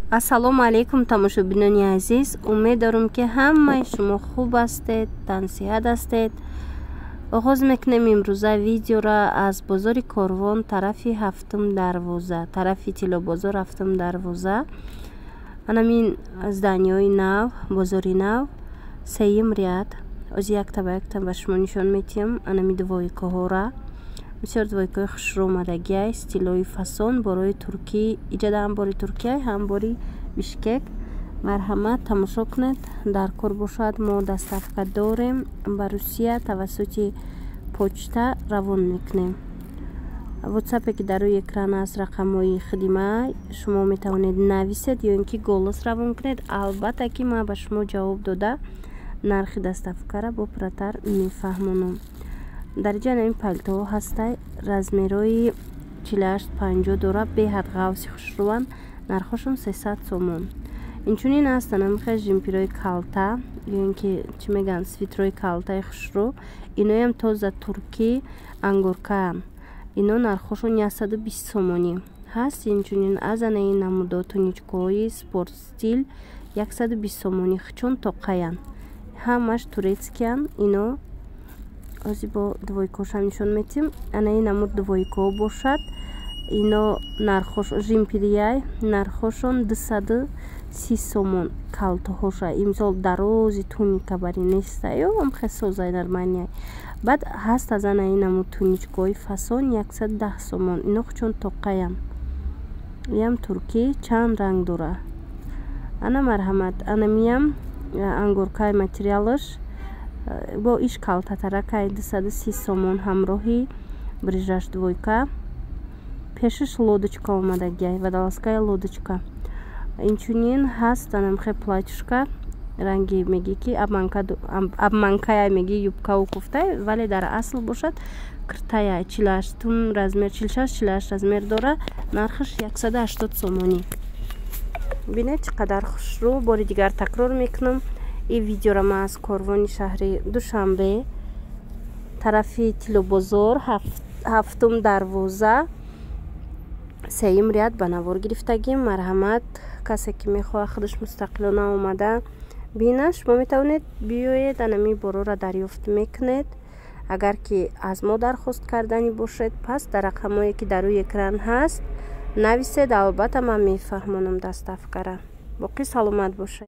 ассалому алайкум тамошобинони азиз, умед дорам ки ҳамаи шумо хуб ҳастед, тансиҳат ҳастед. оғоз мекунем имрӯза видеора аз бозори Корвон тарафи ҳафтум дарвоза, тарафи Тилобозор ҳафтум дарвоза. Анамин зданиёи нав, бозори нав, сеюм ряд. ози якта ба якта ба шумо нишон медиҳам. Анами двойкаҳора бисёр двойкаҳои хушрӯмадагиай, стилои фасон, борои туркӣ, иҷада ҳам бори Туркия, ҳам бори Бишкек. Марҳамат, тамошо кунед, дар кор бошад. Мо доставка дорем ба Русия, тавассути почта равон мекунем. ватсапе ки дар рӯи экран аст, рақамҳои хидмат, шумо метавонед нависед ё ин ки голос равон кунед. албатта ки ман ба шумо ҷавоб дода нархи доставкаро бопратар мефаҳмонам. дар ҷа намин палтоҳо ҳастай, размерои 48-50 дора, беҳад ғавси хушрӯан, нархошон 300 сомон. инчунин аст намихе жимпирои калта ё ин ки чӣ мегӯянд, свитрои калтаи хушрӯ, иноям тоза туркӣ ангоркаам. ино нархошон 120 сомонӣ ҳаст. инчунин аз анаи намудо туничкаҳои спорт стил 120 сомонӣ хичон тоқаян. ҳамаш турецкиян. ино ози бо двойкошам нишон метим. анаи намуд двойкаҳо бошад. ино нархош жимпирияй, нархошон 230 сомон. калтаҳоша имзол дарози туника бари неста ё ам хесозай нормания. баъд ҳаст аз анаи намуд туничкаҳои фасон 110 сомон. ино хучон тоқаям. ям туркӣ чанд ранг дора. ана марҳамат, анамиям ангоркаи материалаш бо иш калтатаракай 230 сомон ҳамроҳи брижаш двойка. пешаш лодочка омадагиай, водолазкая лодочка. инчунин ҳаст анамхе платьюшка ранги меги ки абманкая меги юбкаву куфтай, вале дар асл бошад киртая 48 размер, 46-48 размер дора. нархаш 180 сомонӣ. бинед чӣ қадар хушрӯ. бори дигар такрор мекунам, ин видеоро ман аз Корвони шаҳри Душанбе, тарафи Тилобозор, ҳафтум дарвоза, сеюм ряд ба навор гирифтагим. марҳамат, касе ки мехоҳад худаш мустақилона омада бина, шумо метавонед биёед, анами борора дарёфт мекунед. агар ки аз мо дархост карданӣ бошед, пас дар рақамҳое ки дар рӯи экран ҳаст нависед. албатта ман мефаҳмонам доставкара. боқӣ саломат бошед.